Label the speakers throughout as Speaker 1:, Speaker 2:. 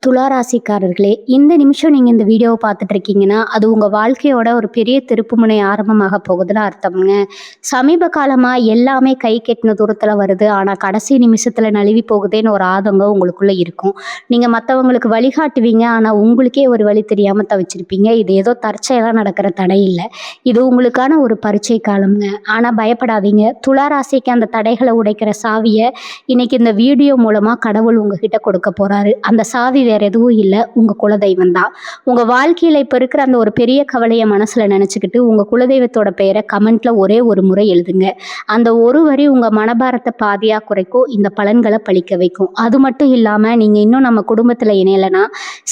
Speaker 1: துளாராசிக்காரர்களே, இந்த நிமிஷம் நீங்கள் இந்த வீடியோவை பார்த்துட்டு இருக்கீங்கன்னா அது உங்கள் வாழ்க்கையோட ஒரு பெரிய திருப்புமுனை ஆரம்பமாக போகுதுன்னு அர்த்தம்ங்க. சமீப காலமாக எல்லாமே கை கெட்டின தூரத்தில் வருது, ஆனால் கடைசி நிமிஷத்தில் நழுவி போகுதேன்னு ஒரு ஆதங்கம் உங்களுக்குள்ளே இருக்கும். நீங்கள் மற்றவங்களுக்கு வழிகாட்டுவீங்க, ஆனால் உங்களுக்கே ஒரு வழி தெரியாமல் தவிச்சிருப்பீங்க. இது ஏதோ தற்செயலாக நடக்கிற தடை இல்லை, இது உங்களுக்கான ஒரு பரீட்சை காலம்ங்க. ஆனால் பயப்படாதீங்க, துளாராசிக்கு அந்த தடைகளை உடைக்கிற சாவியை இன்னைக்கு இந்த வீடியோ மூலமாக கடவுள் உங்ககிட்ட கொடுக்க போகிறாரு. அந்த சாவி வேற எதுவும் இல்லை, உங்கள் குலதெய்வம் தான். உங்கள் வாழ்க்கையில் இப்போ இருக்கிற அந்த ஒரு பெரிய கவலையை மனசில் நினச்சிக்கிட்டு உங்கள் குலதெய்வத்தோட பெயரை கமெண்ட்டில் ஒரே ஒரு முறை எழுதுங்க. அந்த ஒரு வரி உங்கள் மனபாரத்தை பாதியாக குறைக்கும், இந்த பலன்களை பழிக்க வைக்கும். அது மட்டும் இல்லாமல் நீங்கள் இன்னும் நம்ம குடும்பத்தில் இணையலைன்னா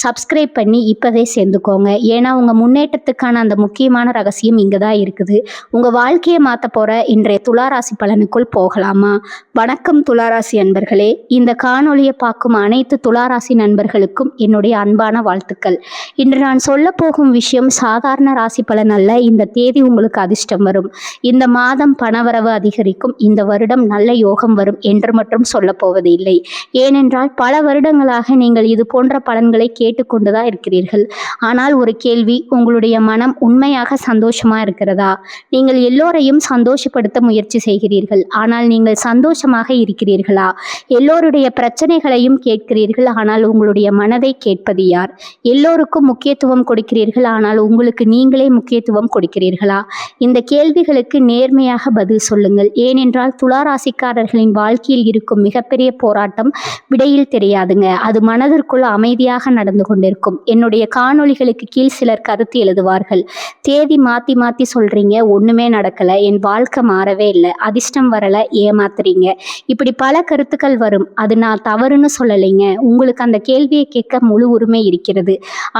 Speaker 1: சப்ஸ்கிரைப் பண்ணி இப்போவே சேர்ந்துக்கோங்க. ஏன்னா உங்கள் முன்னேற்றத்துக்கான அந்த முக்கியமான ரகசியம் இங்கே தான் இருக்குது. உங்கள் வாழ்க்கையை மாற்ற போகிற இன்றைய துளாராசி பலனுக்குள் போகலாமா? வணக்கம் துளாராசி அன்பர்களே, இந்த காணொலியை பார்க்கும் அனைத்து துளாராசி நண்பர்களுக்கும் என்னுடைய அன்பான வாழ்த்துக்கள். இன்று நான் சொல்ல போகும் விஷயம் சாதாரண ராசி பலன் அல்ல. இந்த தேதி உங்களுக்கு அதிர்ஷ்டம் வரும், இந்த மாதம் பணவரவு அதிகரிக்கும், இந்த வருடம் நல்ல யோகம் வரும் என்று மட்டும் சொல்ல போவது இல்லை. ஏனென்றால் பல வருடங்களாக நீங்கள் இது போன்ற பலன்களை கேட்டுக்கொண்டுதான் இருக்கிறீர்கள். ஆனால் ஒரு கேள்வி, உங்களுடைய மனம் உண்மையாக சந்தோஷமா இருக்கிறதா? நீங்கள் எல்லோரையும் சந்தோஷப்படுத்த முயற்சி செய்கிறீர்கள், ஆனால் நீங்கள் சந்தோஷமாக இருக்கிறீர்களா? எல்லோருடைய பிரச்சனைகளையும் கேட்கிறீர்கள், ஆனால் உங்களுடைய மனதை கேட்பது யார்? எல்லோருக்கும் முக்கியத்துவம் கொடுக்கிறீர்கள், ஆனால் உங்களுக்கு நீங்களே முக்கியத்துவம் கொடுக்கிறீர்களா? இந்த கேள்விகளுக்கு நேர்மையாக பதில் சொல்லுங்கள். ஏனென்றால் துளாராசிக்காரர்களின் வாழ்க்கையில் இருக்கும் மிகப்பெரிய போராட்டம் விடையில் தெரியாதுங்க, அது மனதிற்குள் அமைதியாக நடந்து கொண்டிருக்கும். என்னுடைய காணொளிகளுக்கு கீழ் சிலர் கருத்து எழுதுவார்கள், தேதி மாற்றி மாற்றி சொல்கிறீங்க, ஒன்றுமே நடக்கலை, என் வாழ்க்கை மாறவே இல்லை, அதிர்ஷ்டம் வரலை, ஏமாத்துறீங்க, இப்படி பல கருத்துக்கள் வரும். அது நான் தவறுன்னு சொல்லலைங்க, உங்களுக்கு அந்த கேள்வியை கேட்க முழு உரிமை இருக்கிறது.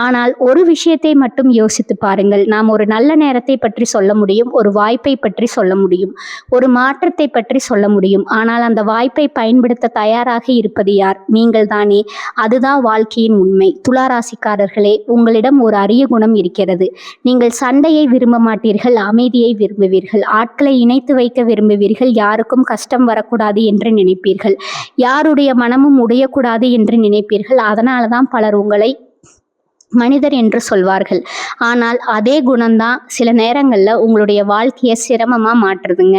Speaker 1: ஆனால் ஒரு விஷயத்தை மட்டும் யோசித்து பாருங்கள். நாம் ஒரு நல்ல நேரத்தை பற்றி சொல்ல முடியும், ஒரு வாய்ப்பை பற்றி சொல்ல முடியும், ஒரு மாற்றத்தை பற்றி சொல்ல முடியும், ஆனால் அந்த வாய்ப்பை பயன்படுத்த தயாராக இருப்பது யார்? நீங்கள் தானே. அதுதான் வாழ்க்கையின் உண்மை. துளாராசிக்காரர்களே, உங்களிடம் ஒரு அரிய குணம் இருக்கிறது. நீங்கள் சண்டையை விரும்ப மாட்டீர்கள், அமைதியை விரும்புவீர்கள், ஆட்களை இணைத்து வைக்க விரும்புவீர்கள், யாருக்கும் கஷ்டம் வரக்கூடாது என்று நினைப்பீர்கள், யாருடைய மனமும் உடையக்கூடாது என்று நினைப்பீர்கள். அதனால தான் பலர் உங்களை மனிதர் என்று சொல்வார்கள். ஆனால் அதே குணம்தான் சில நேரங்களில் உங்களுடைய வாழ்க்கையை சிரமமாக மாற்றுதுங்க.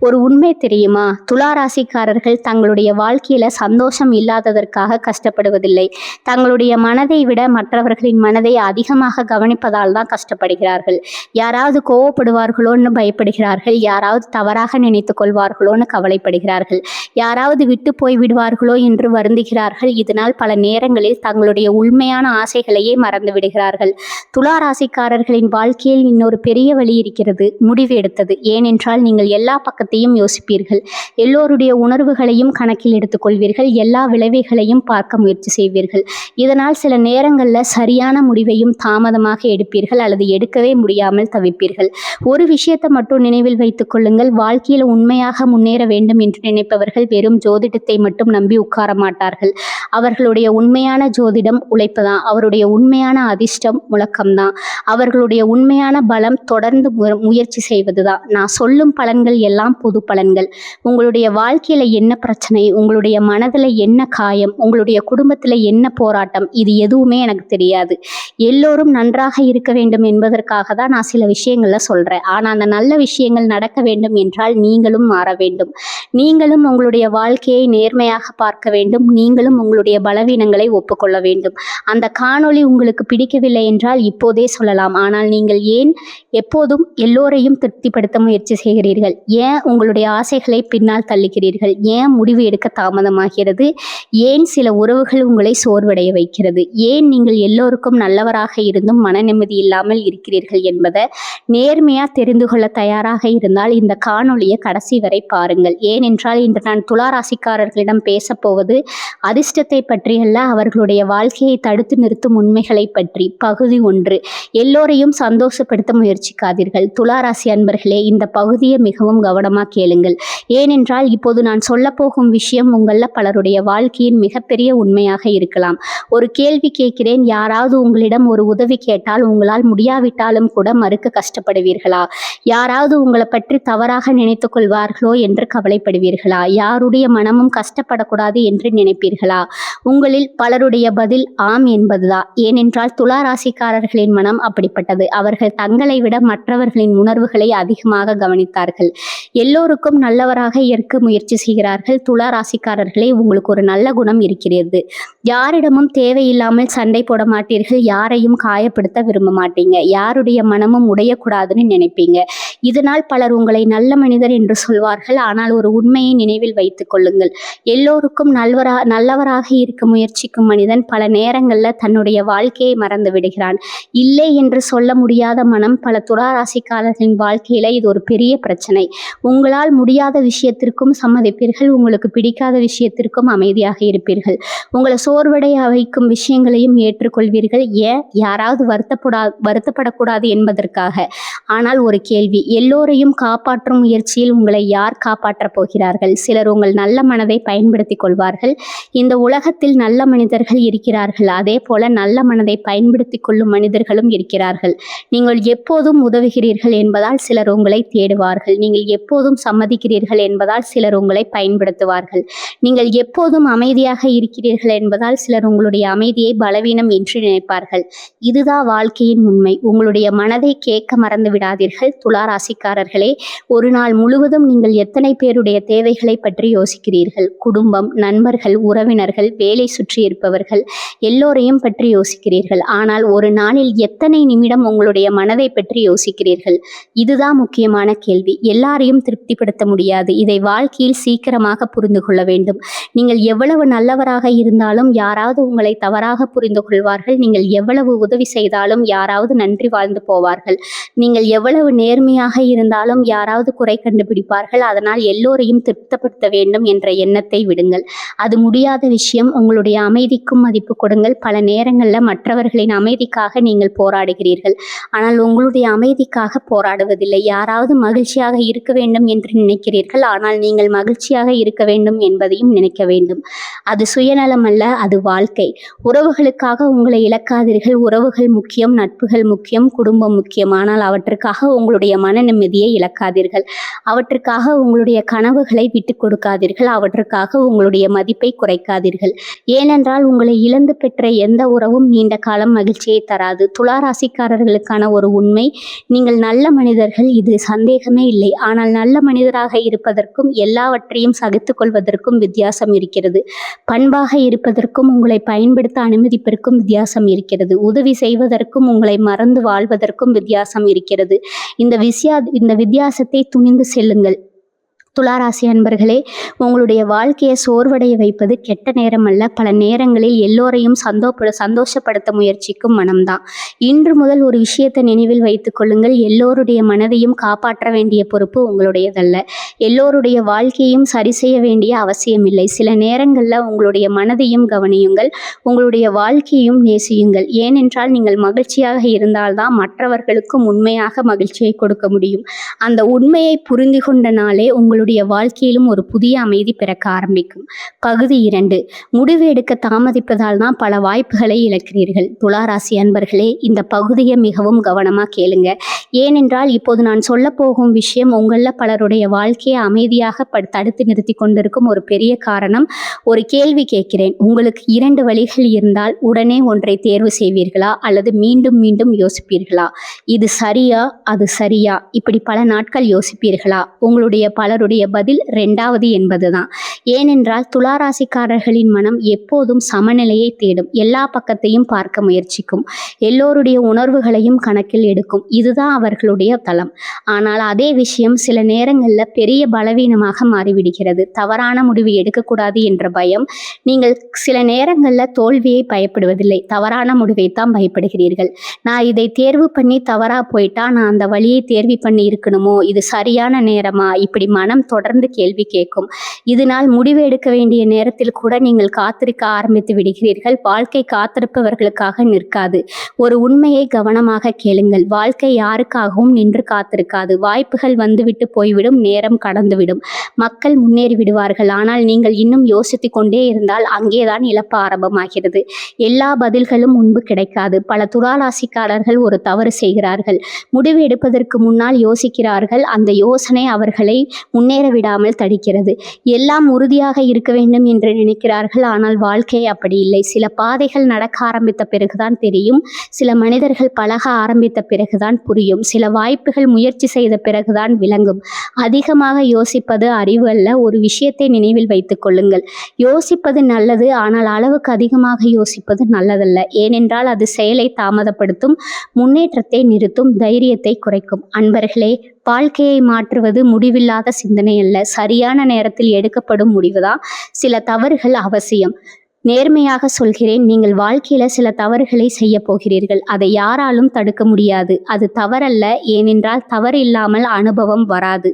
Speaker 1: ஒரு உண்மை தெரியுமா? துளாராசிக்காரர்கள் தங்களுடைய வாழ்க்கையில் சந்தோஷம் இல்லாததற்காக கஷ்டப்படுவதில்லை, தங்களுடைய மனதை விட மற்றவர்களின் மனதை அதிகமாக கவனிப்பதால் தான் கஷ்டப்படுகிறார்கள். யாராவது கோவப்படுவார்களோன்னு பயப்படுகிறார்கள், யாராவது தவறாக நினைத்து கொள்வார்களோன்னு கவலைப்படுகிறார்கள், யாராவது விட்டு போய் விடுவார்களோ என்று வருந்துகிறார்கள். இதனால் பல நேரங்களில் தங்களுடைய உண்மையான ஆசைகளையே மறந்து விடுகிறார்கள். துளாராசிக்காரர்களின் வாழ்க்கையில் இன்னொரு பெரிய வழி இருக்கிறது, முடிவு எடுத்தது. ஏனென்றால் நீங்கள் எல்லா பக்கத்தையும் யோசிப்பீர்கள், எல்லோருடைய உணர்வுகளையும் கணக்கில் எடுத்துக்கொள்வீர்கள், எல்லா விளைவுகளையும் பார்க்க முயற்சி செய்வீர்கள். இதனால் சில நேரங்களில் சரியான முடிவையும் தாமதமாக எடுப்பீர்கள், அல்லது எடுக்கவே முடியாமல் தவிப்பீர்கள். ஒரு விஷயத்தை மட்டும் நினைவில் வைத்துக் கொள்ளுங்கள், வாழ்க்கையில் உண்மையாக முன்னேற வேண்டும் என்று நினைப்பவர்கள் வெறும் ஜோதிடத்தை மட்டும் நம்பி உட்கார மாட்டார்கள். அவர்களுடைய உண்மையான ஜோதிடம் உழைப்புதான், அவருடைய உண்மையான அதிர்ஷ்டம் முழக்கம்தான், அவர்களுடைய உண்மையான பலம் தொடர்ந்து முயற்சி செய்வதுதான். நான் சொல்லும் பலன்கள் எல்லாம் பொது பலன்கள். உங்களுடைய வாழ்க்கையில என்ன பிரச்சனை, உங்களுடைய மனதில் என்ன காயம், உங்களுடைய குடும்பத்தில் என்ன போராட்டம், இது எதுவுமே எனக்கு தெரியாது. எல்லோரும் நன்றாக இருக்க வேண்டும் என்பதற்காக தான் நான் சில விஷயங்கள்ல சொல்றேன். ஆனால் அந்த நல்ல விஷயங்கள் நடக்க வேண்டும் என்றால் நீங்களும் மாற வேண்டும். நீங்களும் உங்களுடைய வாழ்க்கையை நேர்மையாக பார்க்க வேண்டும், நீங்களும் உங்களுடைய பலவீனங்களை ஒப்புக்கொள்ள வேண்டும். அந்த காணொளி உங்களுக்கு பிடிக்கவில்லை என்றால் இப்போதே சொல்லலாம். ஆனால் நீங்கள் ஏன் எப்போதும் எல்லோரையும் திருப்திப்படுத்த முயற்சி செய்கிறீர்கள்? ஏன் உங்களுடைய ஆசைகளை பின்னால் தள்ளுகிறீர்கள்? ஏன் முடிவு எடுக்க தாமதமாகிறது? ஏன் சில உறவுகள் உங்களை சோர்வடைய வைக்கிறது? ஏன் நீங்கள் எல்லோருக்கும் நல்லவராக இருந்தும் மன நிம்மதி இல்லாமல் இருக்கிறீர்கள் என்பதை நேர்மையாக தெரிந்து கொள்ள தயாராக இருந்தால் இந்த காணொளியை கடைசி வரை பாருங்கள். ஏனென்றால் இன்று நான் துளாராசிக்காரர்களிடம் பேசப்போவது அதிர்ஷ்டத்தை பற்றியல்ல, அவர்களுடைய வாழ்க்கையை தடுத்து நிறுத்தும் உண்மைகளை தேவைகளை பற்றி. பகுதி 1. எல்லோரையும் சந்தோஷப்படுத்த முயற்சிக்காதீர்கள். துளாராசி அன்பர்களே, இந்த பகுதியை மிகவும் கவனமாக கேளுங்கள். ஏனென்றால் இப்போது நான் சொல்லப்போகும் விஷயம் உங்கள பலருடைய வாழ்க்கையின் மிகப்பெரிய உண்மையாக இருக்கலாம். ஒரு கேள்வி கேட்கிறேன், யாராவது உங்களிடம் ஒரு உதவி கேட்டால் உங்களால் முடியாவிட்டாலும் கூட மறுக்க கஷ்டப்படுவீர்களா? யாராவது உங்களை பற்றி தவறாக நினைத்து கொள்வார்களோ என்று கவலைப்படுவீர்களா? யாருடைய மனமும் கஷ்டப்படக்கூடாது என்று நினைப்பீர்களா? உங்களில் பலருடைய பதில் ஆம் என்பதுதான். ஏனென்றால் துளாராசிக்காரர்களின் மனம் அப்படிப்பட்டது. அவர்கள் தங்களை விட மற்றவர்களின் உணர்வுகளை அதிகமாக கவனித்தார்கள். எல்லோருக்கும் நல்லவராக இருக்க முயற்சி செய்கிறார்கள். துளாராசிக்காரர்களே, உங்களுக்கு ஒரு நல்ல குணம் இருக்கிறது. யாரிடமும் தேவையில்லாமல் சண்டை போட மாட்டீர்கள். யாரையும் காயப்படுத்த விரும்ப மாட்டீங்க. யாருடைய மனமும் உடையக்கூடாதுன்னு நினைப்பீங்க. இதனால் பலர் உங்களை நல்ல மனிதர் என்று சொல்வார்கள். ஆனால் ஒரு உண்மையை நினைவில் வைத்துக் கொள்ளுங்கள். எல்லோருக்கும் நல்லவராக இருக்க முயற்சிக்கும் மனிதன் பல நேரங்களில் தன்னுடைய வாழ்க்கையை மறந்து விடுகிறான். இல்லை என்று சொல்ல முடியாத மனம் பல துளாராசிக்காரர்களின் வாழ்க்கையில இது ஒரு பெரிய பிரச்சனை. உங்களால் முடியாத விஷயத்திற்கும் சம்மதிப்பீர்கள். உங்களுக்கு பிடிக்காத விஷயத்திற்கும் அமைதியாக இருப்பீர்கள். உங்களை சோர்வடைய வைக்கும் விஷயங்களையும் ஏற்றுக்கொள்வீர்கள். ஏன்? யாராவது வருத்தப்படக்கூடாது என்பதற்காக. ஆனால் ஒரு கேள்வி, எல்லோரையும் காப்பாற்றும் முயற்சியில் உங்களை யார் காப்பாற்றப் போகிறார்கள்? சிலர் உங்கள் நல்ல மனதை பயன்படுத்தி கொள்வார்கள். இந்த உலகத்தில் நல்ல மனிதர்கள் இருக்கிறார்கள். அதே போல நல்ல மனதை பயன்படுத்தி கொள்ளும் மனிதர்களும் இருக்கிறார்கள். நீங்கள் எப்போதும் உதவுகிறீர்கள் என்பதால் சிலர் உங்களை தேடுவார்கள். நீங்கள் எப்போதும் சம்மதிக்கிறீர்கள் என்பதால் சிலர் உங்களை பயன்படுத்துவார்கள். நீங்கள் எப்போதும் அமைதியாக இருக்கிறீர்கள் என்பதால் சிலர் உங்களுடைய அமைதியை பலவீனம் என்று நினைப்பார்கள். இதுதான் வாழ்க்கையின் உண்மை. உங்களுடைய மனதை கேட்க மறந்து விடாதீர்கள். துளாராசிக்காரர்களே, ஒரு நாள் முழுவதும் நீங்கள் எத்தனை பேருடைய தேவைகளை பற்றி யோசிக்கிறீர்கள்? குடும்பம், நண்பர்கள், உறவினர்கள், வேலை சுற்றி இருப்பவர்கள் எல்லோரையும் பற்றி யோசிக்கிறீர்கள். ஆனால் ஒரு நாளில் எத்தனை நிமிடம் உங்களுடைய மனதை பற்றி யோசிக்கிறீர்கள்? இதுதான் முக்கியமான கேள்வி. எல்லாரையும் திருப்திப்படுத்த முடியாது. இதை வாழ்க்கையில் சீக்கிரமாக புரிந்து கொள்ள வேண்டும். நீங்கள் எவ்வளவு நல்லவராக இருந்தாலும் யாராவது உங்களை தவறாக புரிந்து கொள்வார்கள். நீங்கள் எவ்வளவு உதவி செய்தாலும் யாராவது நன்றி வாழ்ந்து போவார்கள். நீங்கள் எவ்வளவு நேர்மையாக இருந்தாலும் யாராவது குறை கண்டுபிடிப்பார்கள். அதனால் எல்லோரையும் திருப்திப்படுத்த வேண்டும் என்ற எண்ணத்தை விடுங்கள். அது முடியாத விஷயம். உங்களுடைய அமைதிக்கும் மதிப்பு கொடுங்கள். பல நேரங்களில் மற்றவர்களின் அமைதிக்காக நீங்கள் போராடுகிறீர்கள். ஆனால் உங்களுடைய அமைதிக்காக போராடுவதில்லை. யாராவது மகிழ்ச்சியாக இருக்க வேண்டும் என்று நினைக்கிறீர்கள். ஆனால் நீங்கள் மகிழ்ச்சியாக இருக்க வேண்டும் என்பதையும் நினைக்க வேண்டும். அது சுயநலம் அல்ல, அது வாழ்க்கை. உறவுகளுக்காக உங்களை இழக்காதீர்கள். உறவுகள் முக்கியம், நட்புகள் முக்கியம், குடும்பம் முக்கியம். ஆனால் அவற்றுக்காக உங்களுடைய மன நிம்மதியை இழக்காதீர்கள். அவற்றுக்காக உங்களுடைய கனவுகளை விட்டு கொடுக்காதீர்கள். அவற்றுக்காக உங்களுடைய மதிப்பை குறைக்காதீர்கள். ஏனென்றால் உங்களை இழந்து பெற்ற எந்த உறவும் நீண்ட காலம் மகிழ்ச்சியை தராது. துளாராசிக்காரர்களுக்கான ஒரு உண்மை, நீங்கள் நல்ல மனிதர்கள், இது சந்தேகமே இல்லை. ஆனால் நல்ல மனிதராக இருப்பதற்கும் எல்லாவற்றையும் சகித்து கொள்வதற்கும் வித்தியாசம் இருக்கிறது. பண்பாக இருப்பதற்கும் உங்களை பயன்படுத்த அனுமதிப்பதற்கும் வித்தியாசம் இருக்கிறது. உதவி செய்வதற்கும் உங்களை மறந்து வாழ்வதற்கும் வித்தியாசம் இருக்கிறது. இந்த வித்தியாசத்தை துணிந்து செல்லுங்கள். துளாராசி அன்பர்களே, உங்களுடைய வாழ்க்கையை சோர்வடைய வைப்பது கெட்ட நேரம் அல்ல. பல நேரங்களில் எல்லோரையும் சந்தோஷப்படுத்த முயற்சிக்கும் மனம்தான். இன்று முதல் ஒரு விஷயத்தை நினைவில் வைத்துக் கொள்ளுங்கள். எல்லோருடைய மனதையும் காப்பாற்ற வேண்டிய பொறுப்பு உங்களுடையதல்ல. எல்லோருடைய வாழ்க்கையையும் சரி செய்ய வேண்டிய அவசியமில்லை. சில நேரங்களில் உங்களுடைய மனதையும் கவனியுங்கள். உங்களுடைய வாழ்க்கையையும் நேசியுங்கள். ஏனென்றால் நீங்கள் மகிழ்ச்சியாக இருந்தால்தான் மற்றவர்களுக்கும் உண்மையாக மகிழ்ச்சியை கொடுக்க முடியும். அந்த உண்மையை புரிந்து கொண்ட நாளே உங்களுடைய வாழ்க்கையிலும் ஒரு புதிய அமைதி பிறக்க ஆரம்பிக்கும். பகுதி 2. முடிவு எடுக்க தாமதிப்பதால் தான் பல வாய்ப்புகளை இழக்கிறீர்கள். துளாராசி அன்பர்களே, இந்த பகுதியை மிகவும் கவனமாக கேளுங்க. ஏனென்றால் இப்போது நான் சொல்ல போகும் விஷயம் உங்களில் பலருடைய வாழ்க்கையை அமைதியாக தடுத்து நிறுத்தி கொண்டிருக்கும் ஒரு பெரிய காரணம். ஒரு கேள்வி கேட்கிறேன். உங்களுக்கு 2 வழிகள் இருந்தால் உடனே ஒன்றை தேர்வு செய்வீர்களா அல்லது மீண்டும் மீண்டும் யோசிப்பீர்களா? இது சரியா, அது சரியா, இப்படி பல நாட்கள் யோசிப்பீர்களா? உங்களுடைய பலருடைய பதில் 2வது என்பதுதான். ஏனென்றால் துளாராசிக்காரர்களின் மனம் எப்போதும் சமநிலையை தேடும். எல்லா பக்கத்தையும் பார்க்க முயற்சிக்கும். எல்லோருடைய உணர்வுகளையும் கணக்கில் எடுக்கும். இதுதான் அவர்களுடைய தளம். ஆனால் அதே விஷயம் சில நேரங்களில் பெரிய பலவீனமாக மாறிவிடுகிறது. தவறான முடிவு எடுக்கக்கூடாது என்ற பயம். நீங்கள் சில நேரங்களில் தோல்வியை பயப்படுவதில்லை, தவறான முடிவை தான் பயப்படுகிறீர்கள். நான் இதை தேர்வு பண்ணி தவறாக போயிட்டா நான் அந்த வழியை தேர்வு பண்ணி இருக்கணுமோ, இது சரியான நேரமா, இப்படி மனம் மனம் தொடர்ந்து கேள்வி கேட்கும். இதனால் முடிவு எடுக்க வேண்டிய நேரத்தில் கூட நீங்கள் காத்திருக்க ஆரம்பித்து விடுகிறீர்கள். வாழ்க்கை காத்திருப்பவர்களுக்காக நிற்காது. ஒரு உண்மையை கவனமாக கேளுங்கள். வாழ்க்கை யாருக்காகவும் நின்று காத்திருக்காது. வாய்ப்புகள் வந்துவிட்டு போய்விடும், நேரம் கடந்துவிடும், மக்கள் முன்னேறி விடுவார்கள். ஆனால் நீங்கள் இன்னும் யோசித்துக் கொண்டே இருந்தால் அங்கேதான் இழப்பு ஆரம்பமாகிறது. எல்லா பதில்களும் முன்பு கிடைக்காது. பல துளாராசிக்காரர்கள் ஒரு தவறு செய்கிறார்கள். முடிவு எடுப்பதற்கு முன்னால் யோசிக்கிறார்கள். அந்த யோசனை அவர்களை முன்னேற விடாமல் தடுக்கிறது. எல்லாம் உறுதியாக இருக்க வேண்டும் என்று நினைக்கிறார்கள். ஆனால் வாழ்க்கை அப்படி இல்லை. சில பாதைகள் நடக்க ஆரம்பித்த பிறகுதான் தெரியும். சில மனிதர்கள் பழக ஆரம்பித்த பிறகுதான் புரியும். சில வாய்ப்புகள் முயற்சி செய்த பிறகுதான் விளங்கும். அதிகமாக யோசிப்பது அறிவு அல்ல. ஒரு விஷயத்தை நினைவில் வைத்துக் கொள்ளுங்கள். யோசிப்பது நல்லது, ஆனால் அளவுக்கு அதிகமாக யோசிப்பது நல்லதல்ல. ஏனென்றால் அது செயலை தாமதப்படுத்தும், முன்னேற்றத்தை நிறுத்தும், தைரியத்தை குறைக்கும். அன்பர்களே, வாழ்க்கையை மாற்றுவது முடிவில்லாத சிந்தனை அல்ல, சரியான நேரத்தில் எடுக்கப்படும் முடிவுதான். சில தவறுகள் அவசியம். நேர்மையாக சொல்கிறேன், நீங்கள் வாழ்க்கையில சில தவறுகளை செய்ய போகிறீர்கள். அதை யாராலும் தடுக்க முடியாது. அது தவறல்ல. ஏனென்றால் தவறு இல்லாமல் அனுபவம் வராது.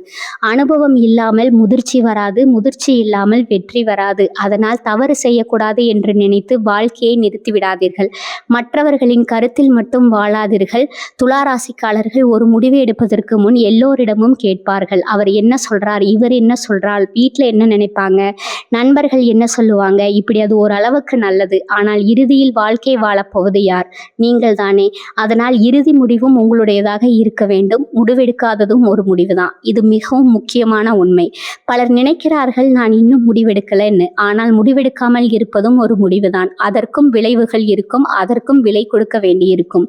Speaker 1: அனுபவம் இல்லாமல் முதிர்ச்சி வராது. முதிர்ச்சி இல்லாமல் வெற்றி வராது. அதனால் தவறு செய்யக்கூடாது என்று நினைத்து வாழ்க்கையை நிறுத்திவிடாதீர்கள். மற்றவர்களின் கருத்தில் மட்டும் வாழாதீர்கள். துளாராசிக்காரர்கள் ஒரு முடிவு எடுப்பதற்கு முன் எல்லோரிடமும் கேட்பார்கள். அவர் என்ன சொல்றார், இவர் என்ன சொல்றார், வீட்டில் என்ன நினைப்பாங்க, நண்பர்கள் என்ன சொல்லுவாங்க. இப்படி அது ஒரு அளவுக்கு நல்லது. ஆனால் இறுதியில் வாழ்க்கை வாழப்போவது யார்? நீங்கள் தானே. அதனால் இறுதி முடிவும் உங்களுடையதாக இருக்க வேண்டும். முடிவெடுக்காததும் ஒரு முடிவுதான். இது மிகவும் முக்கியமான உண்மை. பலர் நினைக்கிறார்கள் நான் இன்னும் முடிவெடுக்கலன்னு. ஆனால் முடிவெடுக்காமல் இருப்பதும் ஒரு முடிவுதான். அதற்கும் விளைவுகள் இருக்கும். அதற்கும் விலை கொடுக்க வேண்டியிருக்கும்.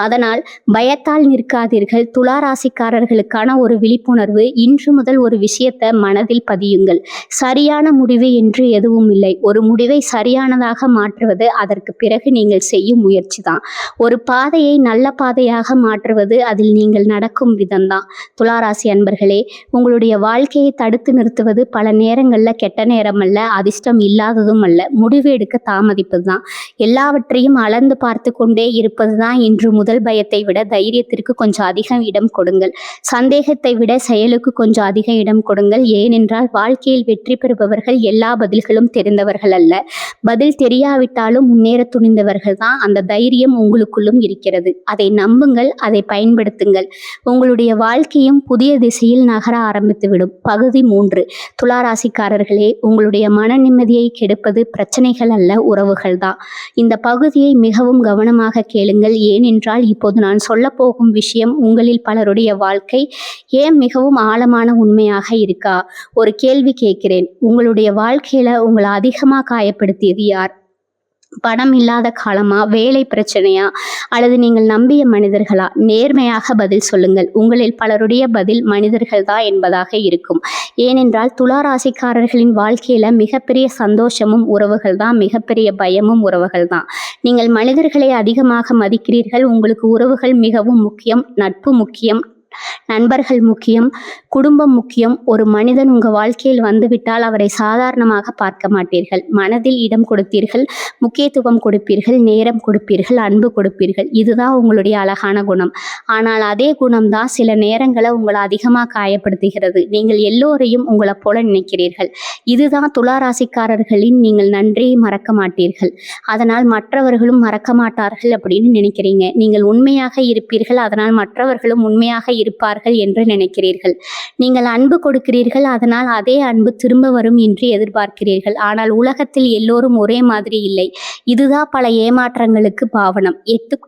Speaker 1: அதனால் பயத்தால் நிற்காதீர்கள். துளாராசிக்காரர்களுக்கான ஒரு விழிப்புணர்வு. இன்று முதல் ஒரு விஷயத்தை மனதில் பதியுங்கள். சரியான முடிவு என்று எதுவும் இல்லை. ஒரு முடிவை சரியானதாக மாற்றுவது அதற்கு பிறகு நீங்கள் செய்யும் முயற்சி தான். ஒரு பாதையை நல்ல பாதையாக மாற்றுவது அதில் நீங்கள் நடக்கும் விதம்தான். துளாராசி அன்பர்களே, உங்களுடைய வாழ்க்கையை தடுத்து நிறுத்துவது பல நேரங்களில் கெட்ட நேரம் அல்ல, அதிர்ஷ்டம் இல்லாததும் அல்ல, முடிவு எடுக்க தாமதிப்பது தான். எல்லாவற்றையும் அளந்து பார்த்து கொண்டே இருப்பது தான். இன்று முதல் பயத்தை விட தைரியத்திற்கு கொஞ்சம் அதிகம் இடம் கொடுங்கள். சந்தேகத்தை விட செயலுக்கு கொஞ்சம் அதிக இடம் கொடுங்கள். ஏனென்றால் வாழ்க்கையில் வெற்றி பெறுபவர்கள் எல்லா பதில்களும் தெரிந்தவர்கள் அல்ல. பதில் தெரியாவிட்டாலும் முன்னேற துணிந்தவர்கள் தான். அந்த தைரியம் உங்களுக்குள்ளும் இருக்கிறது. அதை நம்புங்கள், அதை பயன்படுத்துங்கள். உங்களுடைய வாழ்க்கையும் புதிய திசையில் நகர ஆரம்பித்துவிடும். பகுதி 3. துளாராசிக்காரர்களே, உங்களுடைய மன நிம்மதியை கெடுப்பது பிரச்சனைகள் அல்ல, உறவுகள் தான். இந்த பகுதியை மிகவும் கவனமாக கேளுங்கள். ஏனென்றால் இப்போது நான் சொல்ல போகும் விஷயம் உங்களில் பலருடைய வாழ்க்கை ஏன் மிகவும் ஆழமான உண்மையாக இருக்கா? ஒரு கேள்வி கேட்கிறேன். உங்களுடைய வாழ்க்கையில உங்களை அதிகமாக காயப்படுத்தியது யார்? பணம் இல்லாத காலமா, வேலை பிரச்சனையா, அல்லது நீங்கள் நம்பிய மனிதர்களா? நேர்மையாக பதில் சொல்லுங்கள். உங்களில் பலருடைய பதில் மனிதர்கள் தான் என்பதாக இருக்கும். ஏனென்றால் துளாராசிக்காரர்களின் வாழ்க்கையில மிகப்பெரிய சந்தோஷமும் உறவுகள் தான், மிகப்பெரிய பயமும் உறவுகள் தான். நீங்கள் மனிதர்களை அதிகமாக மதிக்கிறீர்கள். உங்களுக்கு உறவுகள் மிகவும் முக்கியம், நட்பு முக்கியம், நண்பர்கள் முக்கியம், குடும்பம் முக்கியம். ஒரு மனிதன் உங்கள் வாழ்க்கையில் வந்துவிட்டால் அவரை சாதாரணமாக பார்க்க மாட்டீர்கள். மனதில் இடம் கொடுப்பீர்கள், முக்கியத்துவம் கொடுப்பீர்கள், நேரம் கொடுப்பீர்கள், அன்பு கொடுப்பீர்கள். இதுதான் உங்களுடைய அழகான குணம். ஆனால் அதே குணம்தான் சில நேரங்களை உங்களை அதிகமாக காயப்படுத்துகிறது. நீங்கள் எல்லோரையும் உங்களை போல நினைக்கிறீர்கள். இதுதான் துளாராசிக்காரர்களின் நீங்கள் நன்றியை மறக்க மாட்டீர்கள். அதனால் மற்றவர்களும் மறக்க மாட்டார்கள் அப்படின்னு நினைக்கிறீங்க. நீங்கள் உண்மையாக இருப்பீர்கள், அதனால் மற்றவர்களும் உண்மையாக இருப்பார்கள் என்று நினைக்கிறீர்கள். நீங்கள் அன்பு கொடுக்கிறீர்கள், அதனால் அதே அன்பு திரும்ப வரும் என்று எதிர்பார்க்கிறீர்கள். ஆனால் உலகத்தில் எல்லோரும் ஒரே மாதிரி இல்லை. இதுதான் பல ஏமாற்றங்களுக்கு பாவனம்.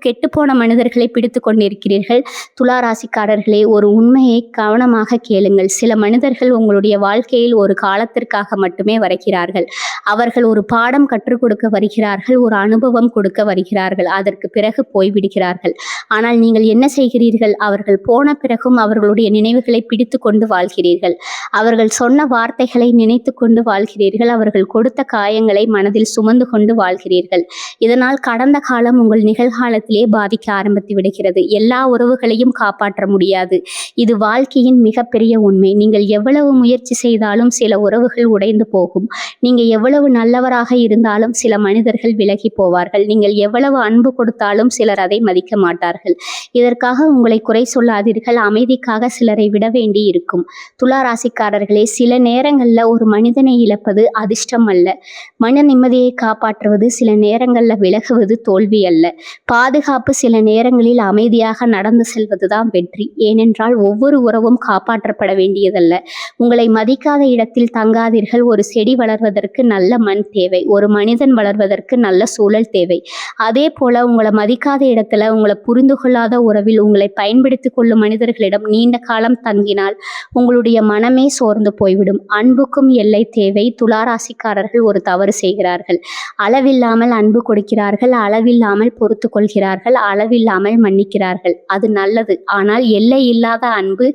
Speaker 1: கெட்டுப்போன மனிதர்களை பிடித்து கொண்டிருக்கிறீர்கள். துளாராசிக்காரர்களே, ஒரு உண்மையை கவனமாக கேளுங்கள். சில மனிதர்கள் உங்களுடைய வாழ்க்கையில் ஒரு காலத்திற்காக மட்டுமே வருகிறார்கள். அவர்கள் ஒரு பாடம் கற்றுக் கொடுக்க வருகிறார்கள், ஒரு அனுபவம் கொடுக்க வருகிறார்கள். அதற்கு பிறகு போய்விடுகிறார்கள். ஆனால் நீங்கள் என்ன செய்கிறீர்கள்? அவர்கள் போன பிறகும் அவர்களுடைய நினைவுகளை பிடித்து கொண்டு வாழ்கிறீர்கள். அவர்கள் சொன்ன வார்த்தைகளை நினைத்து கொண்டு வாழ்கிறீர்கள். அவர்கள் கொடுத்த காயங்களை மனதில் சுமந்து கொண்டு வாழ்கிறீர்கள். இதனால் கடந்த காலம் உங்கள் நிகழ்காலத்திலே பாதிக்க ஆரம்பித்து விடுகிறது. எல்லா உறவுகளையும் காப்பாற்ற முடியாது. இது வாழ்க்கையின் மிகப்பெரிய உண்மை. நீங்கள் எவ்வளவு முயற்சி செய்தாலும் சில உறவுகள் உடைந்து போகும். நீங்கள் எவ்வளவு நல்லவராக இருந்தாலும் சில மனிதர்கள் விலகி போவார்கள். நீங்கள் எவ்வளவு அன்பு கொடுத்தாலும் சிலர் அதை மதிக்க மாட்டார்கள். இதற்காக உங்களை குறை சொல்லாதீர்கள். மனிதர்கள் அமைதிக்காக சிலரை விட வேண்டி இருக்கும். துலா ராசிக்காரர்களே, சில நேரங்கள்ல ஒரு மனிதனை இழப்பது அதிர்ஷ்டம் அல்ல. மன நிம்மதியை காப்பாற்றுவது சில நேரங்கள்ல விலகுவது தோல்வி அல்ல. பாதுகாப்பு சில நேரங்களில் அமைதியாக நடந்து செல்வதுதான் வெற்றி. ஏனென்றால் ஒவ்வொரு உறவும் காப்பாற்றப்பட வேண்டியதல்ல. உங்களை மதிக்காத இடத்தில் தங்காதீர்கள். ஒரு செடி வளர்வதற்கு நல்ல மண் தேவை. ஒரு மனிதன் வளர்வதற்கு நல்ல சூழல் தேவை. அதே போல உங்களை மதிக்காத இடத்துல, உங்களை புரிந்து கொள்ளாத உறவில் உங்களை பயன்படுத்திக் கொள்ளும் மனிதர்களிடம் நீண்ட காலம் தங்கினால் உங்களுடைய மனமே சோர்ந்து போய்விடும். அன்புக்கும் எல்லை தேவை. துளாராசிக்காரர்கள் ஒரு தவறு செய்கிறார்கள். அளவில்லாமல் அன்பு கொடுக்கிறார்கள், அளவில்லாமல் பொறுத்து கொள்கிறார்கள், அளவில்லாமல் மன்னிக்கிறார்கள். அது நல்லது. ஆனால் எல்லை இல்லாத அன்பு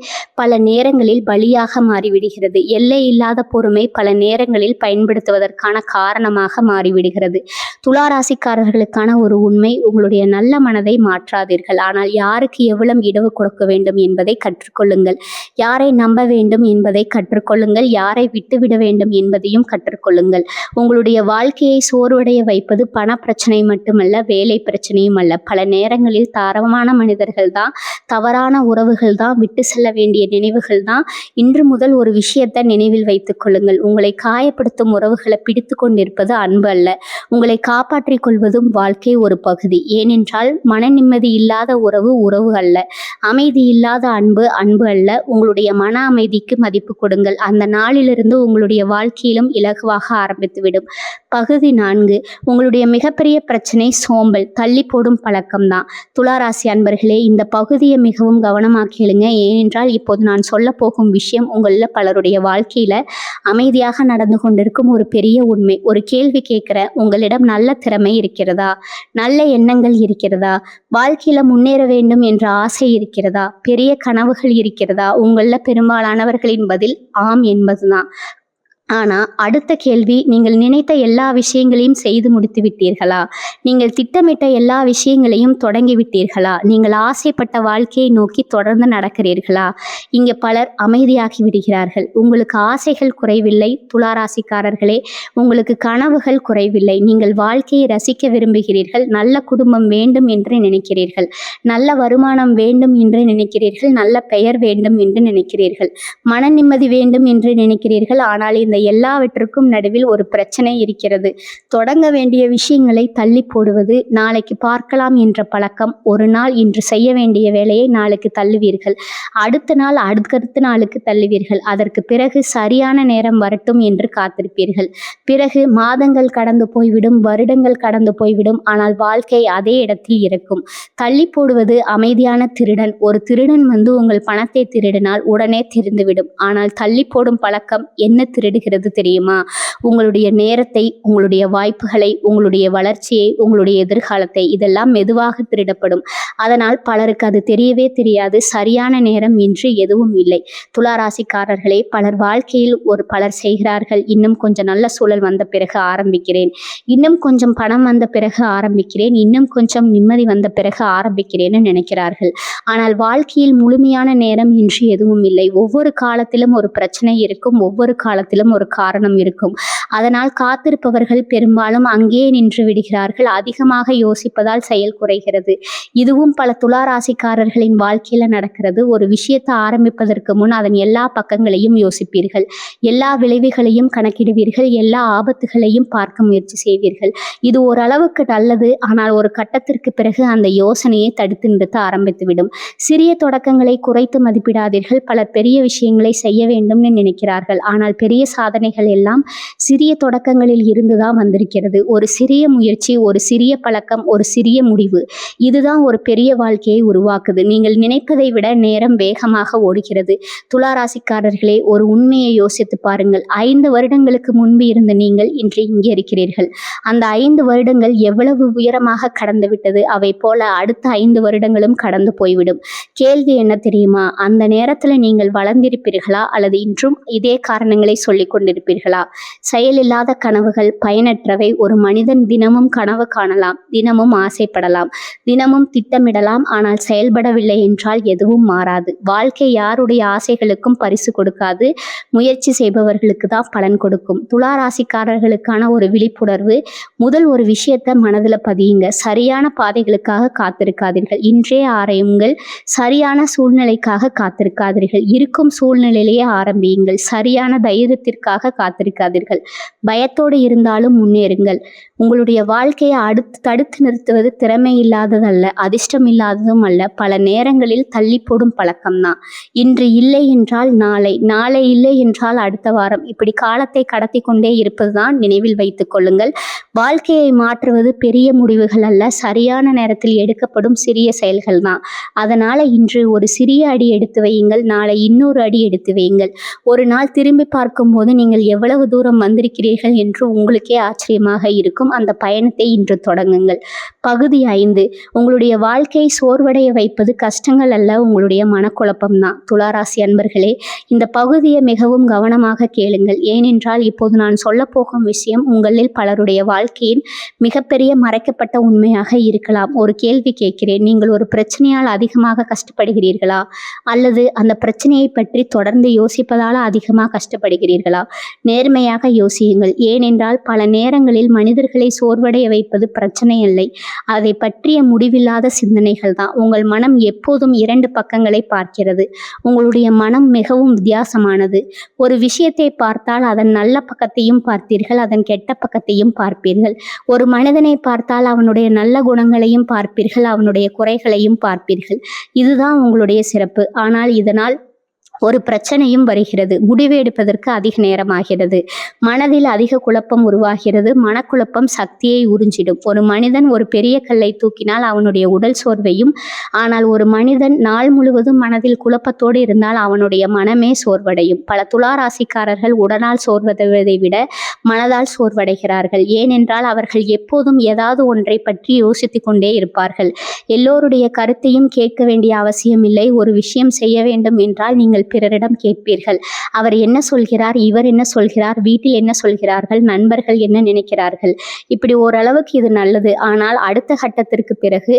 Speaker 1: பல நேரங்களில் பலியாக மாறிவிடுகிறது. எல்லை இல்லாத பொறுமை பல நேரங்களில் பயன்படுத்துவதற்கான காரணமாக மாறிவிடுகிறது. துளாராசிக்காரர்களுக்கான ஒரு உண்மை: உங்களுடைய நல்ல மனதை மாற்றாதீர்கள். ஆனால் யாருக்கு எவ்வளவு இடவு கொடுக்க வேண்டும் என்பதை கற்றுக்கொள்ளுங்கள். யாரை நம்ப வேண்டும் என்பதை கற்றுக்கொள்ளுங்கள். யாரை விட்டுவிட வேண்டும் என்பதையும் கற்றுக்கொள்ளுங்கள். உங்களுடைய வாழ்க்கையை சோர்வடைய வைப்பது பண பிரச்சனை மட்டுமல்ல, வேலை பிரச்சனையும் அல்ல. பல நேரங்களில் தரமான மனிதர்கள் தான், தவறான உறவுகள் தான், விட்டு செல்ல வேண்டிய நினைவுகள் தான். இன்று முதல் ஒரு விஷயத்தை நினைவில் வைத்துக் கொள்ளுங்கள்: உங்களை காயப்படுத்தும் உறவுகளை பிடித்து கொண்டிருப்பது அன்பு அல்ல. உங்களை காப்பாற்றிக் கொள்வதும் வாழ்க்கை ஒரு பகுதி. ஏனென்றால் மன நிம்மதி இல்லாத உறவு உறவு அல்ல. அமைதி இல்லாத அன்பு அன்பு அல்ல. உங்களுடைய மன அமைதிக்கு மதிப்பு கொடுங்கள். அந்த நாளிலிருந்து உங்களுடைய வாழ்க்கையிலும் இலகுவாக ஆரம்பித்துவிடும். பகுதி 4: உங்களுடைய மிகப்பெரிய பிரச்சனை சோம்பல், தள்ளி போடும் பழக்கம்தான். துளாராசி அன்பர்களே, இந்த பகுதியை மிகவும் கவனமாக கேளுங்க. ஏனென்றால் இப்போது நான் சொல்ல போகும் விஷயம் உங்களில் பலருடைய வாழ்க்கையில அமைதியாக நடந்து கொண்டிருக்கும் ஒரு பெரிய உண்மை. ஒரு கேள்வி கேட்குறேன்: உங்களிடம் நல்ல திறமை இருக்கிறதா? நல்ல எண்ணங்கள் இருக்கிறதா? வாழ்க்கையில முன்னேற வேண்டும் என்ற ஆசை இருக்கிறதா? பெரிய கனவுகள் இருக்கிறதா? உங்களில் பெரும்பாலானவர்களின் பதில் ஆம் என்பதுதான். ஆனா அடுத்த கேள்வி: நீங்கள் நினைத்த எல்லா விஷயங்களையும் செய்து முடித்து விட்டீர்களா? நீங்கள் திட்டமிட்ட எல்லா விஷயங்களையும் தொடங்கி விட்டீர்களா? நீங்கள் ஆசைப்பட்ட வாழ்க்கையை நோக்கி தொடர்ந்து நடக்கிறீர்களா? இங்கே பலர் அமைதியாகி விடுகிறார்கள். உங்களுக்கு ஆசைகள் குறைவில்லை துளாராசிக்காரர்களே, உங்களுக்கு கனவுகள் குறைவில்லை. நீங்கள் வாழ்க்கையை ரசிக்க விரும்புகிறீர்கள். நல்ல குடும்பம் வேண்டும் என்று நினைக்கிறீர்கள். நல்ல வருமானம் வேண்டும் என்று நினைக்கிறீர்கள். நல்ல பெயர் வேண்டும் என்று நினைக்கிறீர்கள். மன நிம்மதி வேண்டும் என்று நினைக்கிறீர்கள். ஆனால் இந்த எல்லாவற்றுக்கும் நடுவில் ஒரு பிரச்சனை இருக்கிறது. தொடங்க வேண்டிய விஷயங்களை தள்ளி போடுவது, நாளைக்கு பார்க்கலாம் என்ற பழக்கம். ஒரு நாள் இன்று செய்ய வேண்டிய வேலையை நாளைக்கு தள்ளுவீர்கள். அடுத்த நாள் அடுத்தடுத்த நாளுக்கு தள்ளுவீர்கள். அதற்கு பிறகு சரியான நேரம் வரட்டும் என்று காத்திருப்பீர்கள். பிறகு மாதங்கள் கடந்து போய்விடும், வருடங்கள் கடந்து போய்விடும். ஆனால் வாழ்க்கை அதே இடத்தில் இருக்கும். தள்ளி போடுவது அமைதியான திருடன். ஒரு திருடன் வந்து உங்கள் பணத்தை திருடினால் உடனே தெரிந்துவிடும். ஆனால் தள்ளி போடும் பழக்கம் என்ன திருடுகிறது தெரியுமா? உங்களுடைய நேரத்தை, உங்களுடைய வாய்ப்புகளை, உங்களுடைய வளர்ச்சியை, உங்களுடைய எதிர்காலத்தை. இதெல்லாம் மெதுவாக திருடப்படும். அதனால் பலருக்கு அது தெரியவே தெரியாது. சரியான நேரம் இன்று எதுவும் இல்லை. துளாராசிக்காரர்களே, பலர் வாழ்க்கையில் பலர் செய்கிறார்கள்: இன்னும் கொஞ்சம் நல்ல சூழல் வந்த பிறகு ஆரம்பிக்கிறேன், இன்னும் கொஞ்சம் பணம் வந்த பிறகு ஆரம்பிக்கிறேன், இன்னும் கொஞ்சம் நிம்மதி வந்த பிறகு ஆரம்பிக்கிறேன்னு நினைக்கிறார்கள். ஆனால் வாழ்க்கையில் முழுமையான நேரம் இன்று எதுவும் இல்லை. ஒவ்வொரு காலத்திலும் ஒரு பிரச்சனை இருக்கும். ஒவ்வொரு காலத்திலும் ஒரு காரணம் இருக்கும். அதனால் காத்திருப்பவர்கள் பெரும்பாலும் அங்கேயே நின்று விடுகிறார்கள். அதிகமாக யோசிப்பதால் செயல் குறைகிறது. இதுவும் பல துளாராசிக்காரர்களின் வாழ்க்கையில நடக்கிறது. ஒரு விஷயத்தை ஆரம்பிப்பதற்கு முன் அதன் எல்லா பக்கங்களையும் யோசிப்பீர்கள். எல்லா விளைவுகளையும் கணக்கிடுவீர்கள். எல்லா ஆபத்துகளையும் பார்க்க முயற்சி செய்வீர்கள். இது ஓரளவுக்கு நல்லது. ஆனால் ஒரு கட்டத்திற்கு பிறகு அந்த யோசனையை தடுத்து நிறுத்த ஆரம்பித்துவிடும். சிறிய தொடக்கங்களை குறைத்து மதிப்பிடாதீர்கள். பலர் பெரிய விஷயங்களை செய்ய வேண்டும்னு நினைக்கிறார்கள். ஆனால் பெரிய சாதனைகள் எல்லாம் சிறிய தொடக்கங்களில் இருந்துதான் வந்திருக்கிறது. ஒரு சிறிய முயற்சி, ஒரு சிறிய பழக்கம், ஒரு சிறிய முடிவு, இதுதான் ஒரு பெரிய வாழ்க்கையை உருவாக்குது. நீங்கள் நினைப்பதை விட நேரம் வேகமாக ஓடுகிறது. துளாராசிக்காரர்களே, ஒரு உண்மையை யோசித்து பாருங்கள். 5 வருடங்களுக்கு முன்பு இருந்த நீங்கள் இன்று இங்கே இருக்கிறீர்கள். அந்த 5 வருடங்கள் எவ்வளவு உயரமாக கடந்து விட்டது. அவை போல அடுத்த 5 வருடங்களும் கடந்து போய்விடும். கேள்வி என்ன தெரியுமா? அந்த நேரத்தில் நீங்கள் வளர்ந்திருப்பீர்களா அல்லது இன்றும் இதே காரணங்களை சொல்லிக் கொண்டிருப்பீர்களா? செயலில்லாத கனவுகள் பயனற்றவை. ஒரு மனிதன் தினமும் கனவு காணலாம், தினமும் ஆசைப்படலாம், தினமும் திட்டமிடலாம். ஆனால் செயல்படவில்லை என்றால் எதுவும் மாறாது. வாழ்க்கை யாருடைய ஆசைகளுக்கும் பரிசு கொடுக்காது. முயற்சி செய்பவர்களுக்கு தான் பலன் கொடுக்கும். துலா ராசிக்காரர்களுக்கான ஒரு விழிப்புணர்வு. முதல் ஒரு விஷயத்த மனதுல பதியுங்க. சரியான பாதைகளுக்காக காத்திருக்காதீர்கள். இன்றே ஆரம்பியுங்கள். சரியான சூழ்நிலைக்காக காத்திருக்காதீர்கள். இருக்கும் சூழ்நிலையிலேயே ஆரம்பியுங்கள். சரியான தைரியத்திற்காக காத்திருக்காதீர்கள். பயத்தோடு இருந்தாலும் முன்னேறுங்கள். உங்களுடைய வாழ்க்கையை தடுத்து நிறுத்துவது திறமை இல்லாததல்ல, அதிர்ஷ்டம் இல்லாததும் அல்ல. பல நேரங்களில் தள்ளி போடும் பழக்கம்தான். இன்று இல்லை என்றால் நாளை, நாளை இல்லை என்றால் அடுத்த வாரம், இப்படி காலத்தை கடத்தி கொண்டே இருப்பதுதான். நினைவில் வைத்துக் கொள்ளுங்கள். வாழ்க்கையை மாற்றுவது பெரிய முடிவுகள் அல்ல, சரியான நேரத்தில் எடுக்கப்படும் சிறிய செயல்கள் தான். அதனால இன்று ஒரு சிறிய அடி எடுத்து வையுங்கள், நாளை இன்னொரு அடி எடுத்து வையுங்கள். ஒரு நாள் திரும்பி பார்க்கும்போது நீங்கள் எவ்வளவு தூரம் வந்திருக்கிறீர்கள் என்று உங்களுக்கே ஆச்சரியமாக இருக்கும். அந்த பயணத்தை இன்று தொடங்குங்கள். பகுதி 5. உங்களுடைய வாழ்க்கையை சோர்வடைய வைப்பது கஷ்டங்கள் அல்ல, உங்களுடைய மனக்குழப்பம் தான். துளாராசி அன்பர்களே, இந்த பகுதியை மிகவும் கவனமாக கேளுங்கள். ஏனென்றால் இப்போது நான் சொல்ல போகும் விஷயம் உங்களில் பலருடைய வாழ்க்கையின் மிகப்பெரிய மறைக்கப்பட்ட உண்மையாக இருக்கலாம். ஒரு கேள்வி கேட்கிறேன். நீங்கள் ஒரு பிரச்சனையால் அதிகமாக கஷ்டப்படுகிறீர்களா? அல்லது அந்த பிரச்சனையை பற்றி தொடர்ந்து யோசிப்பதால் அதிகமாக கஷ்டப்படுகிறீர்களா? நேர்மையாக யோசியுங்கள். ஏனென்றால் பல நேரங்களில் மனிதர்களை சோர்வடைய வைப்பது பிரச்சனை இல்லை, அதை பற்றிய முடிவில்லாத சிந்தனைகள் தான். உங்கள் மனம் எப்போதும் 2 பக்கங்களை பார்க்கிறது. உங்களுடைய மனம் மிகவும் வித்தியாசமானது. ஒரு விஷயத்தை பார்த்தால் அதன் நல்ல பக்கத்தையும் பார்ப்பீர்கள், அதன் கெட்ட பக்கத்தையும் பார்ப்பீர்கள். ஒரு மனிதனை பார்த்தால் அவனுடைய நல்ல குணங்களையும் பார்ப்பீர்கள், அவனுடைய குறைகளையும் பார்ப்பீர்கள். இதுதான் உங்களுடைய சிறப்பு. ஆனால் இதனால் ஒரு பிரச்சனையும் வருகிறது. முடிவு எடுப்பதற்கு அதிக நேரமாகிறது. மனதில் அதிக குழப்பம் உருவாகிறது. மனக்குழப்பம் சக்தியை உறிஞ்சிடும். ஒரு மனிதன் ஒரு பெரிய கல்லை தூக்கினால் அவனுடைய உடல் சோர்வையும், ஆனால் ஒரு மனிதன் நாள் முழுவதும் மனதில் குழப்பத்தோடு இருந்தால் அவனுடைய மனமே சோர்வடையும். பல துளாராசிக்காரர்கள் உடலால் சோர்வதை விட மனதால் சோர்வடைகிறார்கள். ஏனென்றால் அவர்கள் எப்போதும் ஏதாவது ஒன்றை பற்றி யோசித்து கொண்டே இருப்பார்கள். எல்லோருடைய கருத்தையும் கேட்க வேண்டிய அவசியம் இல்லை. ஒரு விஷயம் செய்ய வேண்டும் என்றால் நீங்கள் பிறரிடம் கேட்பீர்கள். அவர் என்ன சொல்கிறார், இவர் என்ன சொல்கிறார், வீட்டில் என்ன சொல்கிறார்கள், நண்பர்கள் என்ன நினைக்கிறார்கள். இப்படி ஓரளவுக்கு இது நல்லது. ஆனால் அடுத்த கட்டத்திற்கு பிறகு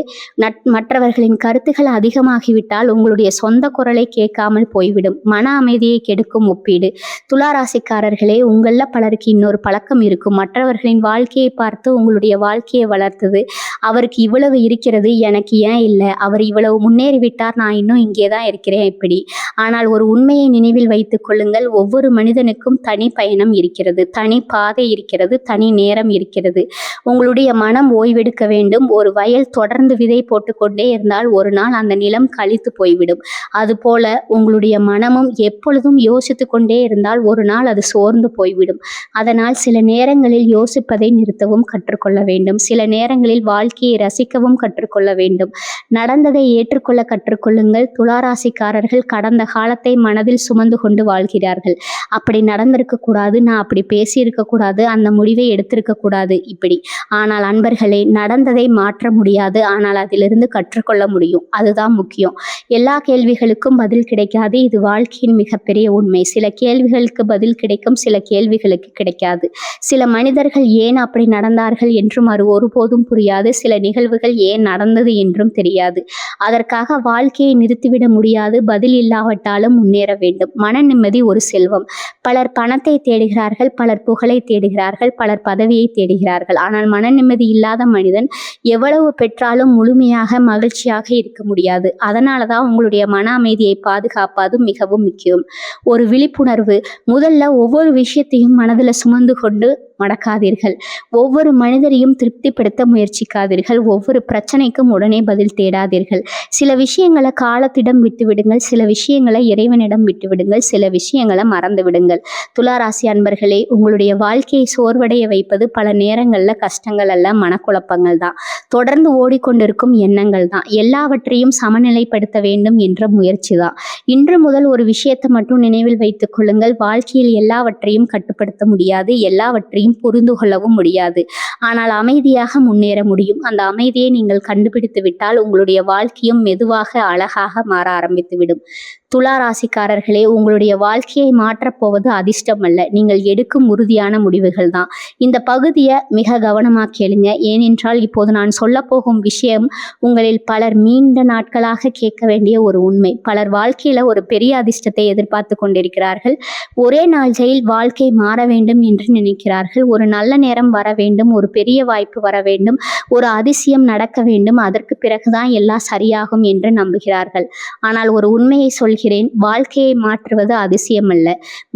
Speaker 1: மற்றவர்களின் கருத்துக்கள் அதிகமாகிவிட்டால் உங்களுடைய சொந்த குரலை கேட்காமல் போய்விடும். மன அமைதியை கெடுக்கும் ஒப்பீடு. துளாராசிக்காரர்களே, உங்களில் பலருக்கு இன்னொரு பழக்கம் இருக்கும். மற்றவர்களின் வாழ்க்கையை பார்த்து உங்களுடைய வாழ்க்கையை வளர்த்தது. அவருக்கு இவ்வளவு இருக்கிறது, எனக்கு ஏன் இல்லை, அவர் இவ்வளவு முன்னேறிவிட்டார், நான் இன்னும் இங்கே தான் இருக்கிறேன். இப்படி. ஆனால் ஒரு உண்மையை நினைவில் வைத்துக் கொள்ளுங்கள். ஒவ்வொரு மனிதனுக்கும் தனி பயணம் இருக்கிறது, தனி பாதை இருக்கிறது, தனி நேரம் இருக்கிறது. உங்களுடைய மனம் ஓய்வெடுக்க வேண்டும். ஒரு வயல் தொடர்ந்து விதை போட்டுக்கொண்டே இருந்தால் ஒரு நாள் அந்த நிலம் கழித்து போய்விடும். அதுபோல உங்களுடைய மனமும் எப்பொழுதும் யோசித்து கொண்டே இருந்தால் ஒரு நாள் அது சோர்ந்து போய்விடும். அதனால் சில நேரங்களில் யோசிப்பதை நிறுத்தவும் கற்றுக்கொள்ள வேண்டும். சில நேரங்களில் வாழ்க்கையை ரசிக்கவும் கற்றுக்கொள்ள வேண்டும். நடந்ததை ஏற்றுக்கொள்ள கற்றுக்கொள்ளுங்கள். துளாராசிக்காரர்கள் கடந்த காலத்தை மனதில் சுமந்து கொண்டு வாழ்கிறார்கள். அப்படி நடந்திருக்க கூடாது, நான் அப்படி பேசியிருக்க கூடாது, அந்த முடிவை எடுத்திருக்க கூடாது, இப்படி. ஆனால் அன்பர்களே, நடந்ததை மாற்ற முடியாது, ஆனால் அதிலிருந்து கற்றுக்கொள்ள முடியும். அதுதான் முக்கியம். எல்லா கேள்விகளுக்கும் பதில் கிடைக்காது. இது வாழ்க்கையின் மிகப்பெரிய உண்மை. சில கேள்விகளுக்கு பதில் கிடைக்கும், சில கேள்விகளுக்கு கிடைக்காது. சில மனிதர்கள் ஏன் அப்படி நடந்தார்கள் என்றும் அது ஒருபோதும் புரியாது. சில நிகழ்வுகள் ஏன் நடந்தது என்றும் தெரியாது. அதற்காக வாழ்க்கையை நிறுத்திவிட முடியாது. பதில் இல்லாவிட்டாலும் முன்னேற வேண்டும். மன நிம்மதி ஒரு செல்வம். பலர் பணத்தை தேடுகிறார்கள், பலர் புகழை தேடுகிறார்கள், பலர் பதவியை தேடுகிறார்கள். ஆனால் மன நிம்மதி இல்லாத மனிதன் எவ்வளவு பெற்றாலும் முழுமையாக மகிழ்ச்சியாக இருக்க முடியாது. அதனால தான் உங்களுடைய மன அமைதியை பாதுகாப்பது மிகவும் முக்கியம். ஒரு விழிப்புணர்வு. முதல்ல ஒவ்வொரு விஷயத்தையும் மனதில் சுமந்து கொண்டு மடக்காதீர்கள். ஒவ்வொரு மனிதரையும் திருப்திப்படுத்த முயற்சிக்காதீர்கள். ஒவ்வொரு பிரச்சனைக்கும் உடனே பதில் தேடாதீர்கள். சில விஷயங்களை காலத்திடம் விட்டுவிடுங்கள், சில விஷயங்களை இறைவனிடம் விட்டுவிடுங்கள், சில விஷயங்களை மறந்து விடுங்கள். துளாராசி அன்பர்களே, உங்களுடைய வாழ்க்கையை சோர்வடைய வைப்பது பல நேரங்களில் கஷ்டங்கள் அல்ல, மனக்குழப்பங்கள் தான். தொடர்ந்து ஓடிக்கொண்டிருக்கும் எண்ணங்கள் தான். எல்லாவற்றையும் சமநிலைப்படுத்த வேண்டும் என்ற முயற்சி தான். இன்று முதல் ஒரு விஷயத்தை மட்டும் நினைவில் வைத்துக் கொள்ளுங்கள். வாழ்க்கையில் எல்லாவற்றையும் கட்டுப்படுத்த முடியாது, எல்லாவற்றையும் புரிந்து கொள்ளவும் முடியாது. ஆனால் அமைதியாக முன்னேற முடியும். அந்த அமைதியை நீங்கள் கண்டுபிடித்து விட்டால் உங்களுடைய வாழ்க்கையும் மெதுவாக அழகாக மாற ஆரம்பித்துவிடும். துலா ராசிக்காரர்களே, உங்களுடைய வாழ்க்கையை மாற்றப் போவது அதிர்ஷ்டம் அல்ல, நீங்கள் எடுக்கும் உறுதியான முடிவுகள் தான். இந்த பகுதியை மிக கவனமாக கேளுங்க. ஏனென்றால் இப்போது நான் சொல்லப்போகும் விஷயம் உங்களில் பலர் நீண்ட நாட்களாக கேட்க வேண்டிய ஒரு உண்மை. பலர் வாழ்க்கையில் ஒரு பெரிய அதிர்ஷ்டத்தை எதிர்பார்த்து கொண்டிருக்கிறார்கள். ஒரே நாளில் வாழ்க்கை மாற வேண்டும் என்று நினைக்கிறார்கள். ஒரு நல்ல நேரம் வர வேண்டும், ஒரு பெரிய வாய்ப்பு வர வேண்டும், ஒரு அதிசயம் நடக்க வேண்டும், அதற்கு பிறகுதான் எல்லாம் சரியாகும் என்று நம்புகிறார்கள். ஆனால் ஒரு உண்மையை சொல்கிறேன், வாழ்க்கையை மாற்றுவது அதிசயம் அல்ல,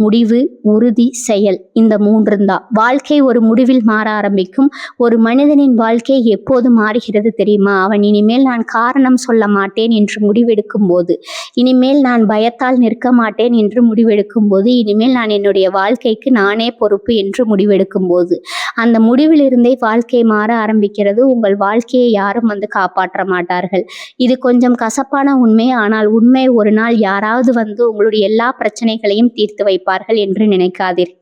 Speaker 1: முடிவு, உறுதி, செயல், இந்த மூன்றும் தான். வாழ்க்கை ஒரு முடிவில் மாற ஆரம்பிக்கும். ஒரு மனிதனின் வாழ்க்கை எப்போது மாறுகிறது தெரியுமா? அவன் இனிமேல் நான் காரணம் சொல்ல மாட்டேன் என்று முடிவெடுக்கும் போது, இனிமேல் நான் பயத்தால் நிற்க மாட்டேன் என்று முடிவெடுக்கும் போது, இனிமேல் நான் என்னுடைய வாழ்க்கைக்கு நானே பொறுப்பு என்று முடிவெடுக்கும் போது, அந்த முடிவிலிருந்தே வாழ்க்கை மாற ஆரம்பிக்கிறது. உங்கள் வாழ்க்கையை யாரும் வந்து காப்பாற்ற மாட்டார்கள். இது கொஞ்சம் கசப்பான உண்மை. ஆனால் உண்மை ஒரு நாள் யாராவது வந்து உங்களுடைய எல்லா பிரச்சனைகளையும் தீர்த்து வைப்பார்கள் என்று நினைக்காதீர்கள்.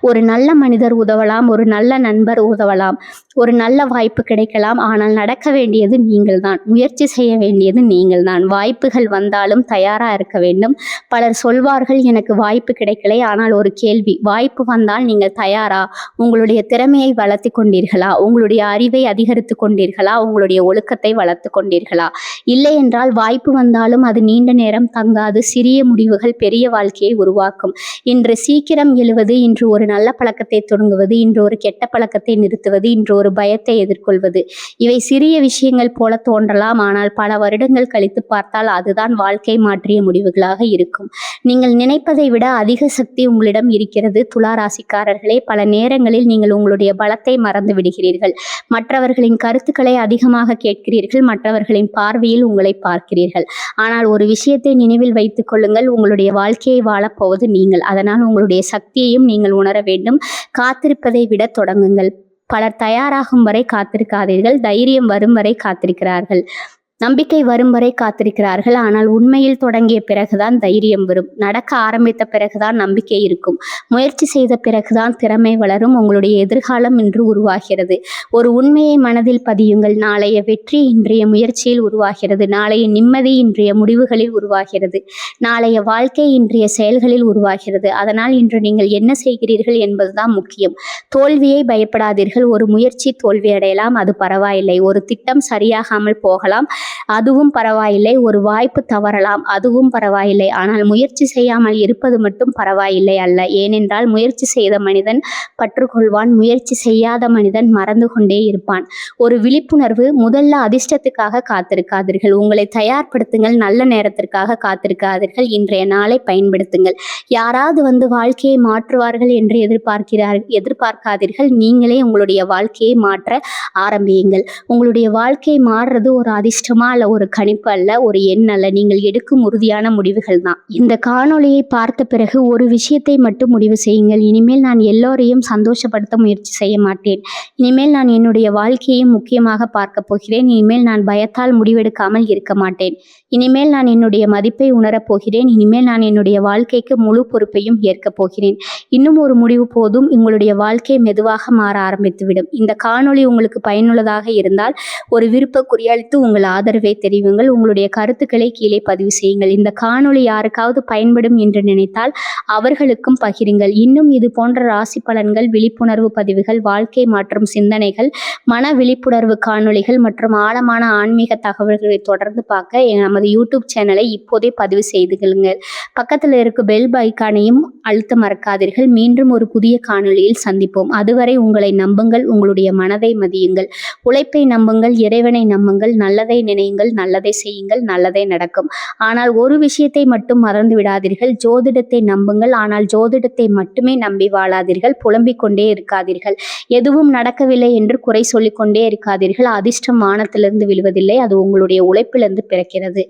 Speaker 1: ஒரு நல்ல மனிதர் உதவலாம், ஒரு நல்ல நண்பர் உதவலாம், ஒரு நல்ல வாய்ப்பு கிடைக்கலாம். ஆனால் நடக்க வேண்டியது நீங்கள் தான், முயற்சி செய்ய வேண்டியது நீங்கள் தான். வாய்ப்புகள் வந்தாலும் தயாராக இருக்க வேண்டும். பலர் சொல்வார்கள், எனக்கு வாய்ப்பு கிடைக்கலை. ஆனால் ஒரு கேள்வி, வாய்ப்பு வந்தால் நீங்கள் தயாரா? உங்களுடைய திறமையை வளர்த்து கொண்டீர்களா? உங்களுடைய அறிவை அதிகரித்து கொண்டீர்களா? உங்களுடைய ஒழுக்கத்தை வளர்த்து கொண்டீர்களா? இல்லை என்றால் வாய்ப்பு வந்தாலும் அது நீண்ட நேரம் தங்காது. சிறிய முடிவுகள் பெரிய வாழ்க்கையை உருவாக்கும். இன்று சீக்கிரம் எழுவது, இன்று ஒரு நல்ல பழக்கத்தை தொடங்குவது, இன்று ஒரு கெட்ட பழக்கத்தை நிறுத்துவது, இன்று ஒரு பயத்தை எதிர்கொள்வது, இவை சிறிய விஷயங்கள் போல தோன்றலாம். ஆனால் பல வருடங்கள் கழித்து பார்த்தால் அதுதான் வாழ்க்கை மாற்றிய முடிவுகளாக இருக்கும். நீங்கள் நினைப்பதை விட அதிக சக்தி உங்களிடம் இருக்கிறது. துலா ராசிக்காரர்களே, பல நேரங்களில் நீங்கள் உங்களுடைய பலத்தை மறந்து விடுகிறீர்கள். மற்றவர்களின் கருத்துக்களை அதிகமாக கேட்கிறீர்கள். மற்றவர்களின் பார்வையில் உங்களை பார்க்கிறீர்கள். ஆனால் ஒரு விஷயத்தை நினைவில் வைத்துக் கொள்ளுங்கள், உங்களுடைய வாழ்க்கையை வாழப்போவது நீங்கள். அதனால் உங்களுடைய சக்தியையும் நீங்கள் உணர வேண்டும். காத்திருப்பதை விட தொடங்குங்கள். பலர் தயாராகும் வரை காத்திருக்காதீர்கள், தைரியம் வரும் வரை காத்திருக்கிறார்கள். நம்பிக்கை வரும் வரை காத்திருக்கிறார்கள். ஆனால் உண்மையில் தொடங்கிய பிறகுதான் தைரியம் வரும். நடக்க ஆரம்பித்த பிறகுதான் நம்பிக்கை இருக்கும். முயற்சி செய்த பிறகுதான் திறமை வளரும். உங்களுடைய எதிர்காலம் இன்று உருவாகிறது. ஒரு உண்மையை மனதில் பதியுங்கள். நாளைய வெற்றி இன்றைய முயற்சியில் உருவாகிறது. நாளைய நிம்மதி இன்றைய முடிவுகளில் உருவாகிறது. நாளைய வாழ்க்கை இன்றைய செயல்களில் உருவாகிறது. அதனால் இன்று நீங்கள் என்ன செய்கிறீர்கள் என்பதுதான் முக்கியம். தோல்வியை பயப்படாதீர்கள். ஒரு முயற்சி தோல்வியடையலாம், அது பரவாயில்லை. ஒரு திட்டம் சரியாகாமல் போகலாம், அதுவும் பரவாயில்லை. ஒரு வாய்ப்பு தவறலாம், அதுவும் பரவாயில்லை. ஆனால் முயற்சி செய்யாமல் இருப்பது மட்டும் பரவாயில்லை அல்ல. ஏனென்றால் முயற்சி செய்த மனிதன் பற்றுக்கொள்வான், முயற்சி செய்யாத மனிதன் மறந்து கொண்டே இருப்பான். ஒரு விழிப்புணர்வு, முதல்ல அதிர்ஷ்டத்துக்காக காத்திருக்காதீர்கள், உங்களை தயார்படுத்துங்கள். நல்ல நேரத்திற்காக காத்திருக்காதீர்கள், இன்றைய நாளை பயன்படுத்துங்கள். யாராவது வந்து வாழ்க்கையை மாற்றுவார்கள் என்று எதிர்பார்க்காதீர்கள். நீங்களே உங்களுடைய வாழ்க்கையை மாற்ற ஆரம்பியுங்கள். உங்களுடைய வாழ்க்கை மாறுறது ஒரு அதிர்ஷ்டம் அல்ல, ஒரு கணிப்பு அல்ல, ஒரு எண் அல்ல, நீங்கள் எடுக்கும் உறுதியான முடிவுகள் தான். இந்த காணொளியை பார்த்த பிறகு ஒரு விஷயத்தை மட்டும் முடிவு செய்யுங்கள். இனிமேல் நான் எல்லோரையும் சந்தோஷப்படுத்த முயற்சி செய்ய மாட்டேன். இனிமேல் நான் என்னுடைய வாழ்க்கையை முக்கியமாக பார்க்க போகிறேன். இனிமேல் நான் பயத்தால் முடிவெடுக்காமல் இருக்க மாட்டேன். இனிமேல் நான் என்னுடைய மதிப்பை உணரப் போகிறேன். இனிமேல் நான் என்னுடைய வாழ்க்கைக்கு முழு பொறுப்பையும் ஏற்கப் போகிறேன். இன்னும் ஒரு முடிவு போதும், உங்களுடைய வாழ்க்கை மெதுவாக மாற ஆரம்பித்துவிடும். இந்த காணொளி உங்களுக்கு பயனுள்ளதாக இருந்தால் ஒரு விருப்பக்குறி அளித்து உங்கள் ஆதரவை தெரிவிங்கள். உங்களுடைய கருத்துக்களை கீழே பதிவு செய்யுங்கள். இந்த காணொளி யாருக்காவது பயன்படும் என்று நினைத்தால் அவர்களுக்கும் பகிருங்கள். இன்னும் இது போன்ற ராசி பலன்கள், விழிப்புணர்வு பதிவுகள், வாழ்க்கை மாற்றும் சிந்தனைகள், மன விழிப்புணர்வு காணொளிகள் மற்றும் ஆழமான ஆன்மீக தகவல்களை தொடர்ந்து பார்க்க நமது யூடியூப் சேனலை இப்போதே பதிவு செய்துகளுங்கள். பக்கத்தில் இருக்கும் பெல் ஐக்கானையும் அழுத்த மறக்காதீர்கள். மீண்டும் ஒரு புதிய காணொளியில் சந்திப்போம். அதுவரை உங்களை நம்புங்கள், உங்களுடைய மனதை மதியுங்கள், உழைப்பை நம்புங்கள், இறைவனை நம்புங்கள், நல்லதை நினையுங்கள், நல்லதை செய்யுங்கள், நல்லதே நடக்கும். ஆனால் ஒரு விஷயத்தை மட்டும் மறந்து விடாதீர்கள், ஜோதிடத்தை நம்புங்கள். ஆனால் ஜோதிடத்தை மட்டுமே நம்பி வாழாதீர்கள். புலம்பிக் கொண்டே இருக்காதீர்கள். எதுவும் நடக்கவில்லை என்று குறை சொல்லிக் கொண்டே இருக்காதீர்கள். அதிர்ஷ்டம் வானத்திலிருந்து விழுவதில்லை, அது உங்களுடைய உழைப்பிலிருந்து பிறக்கிறது.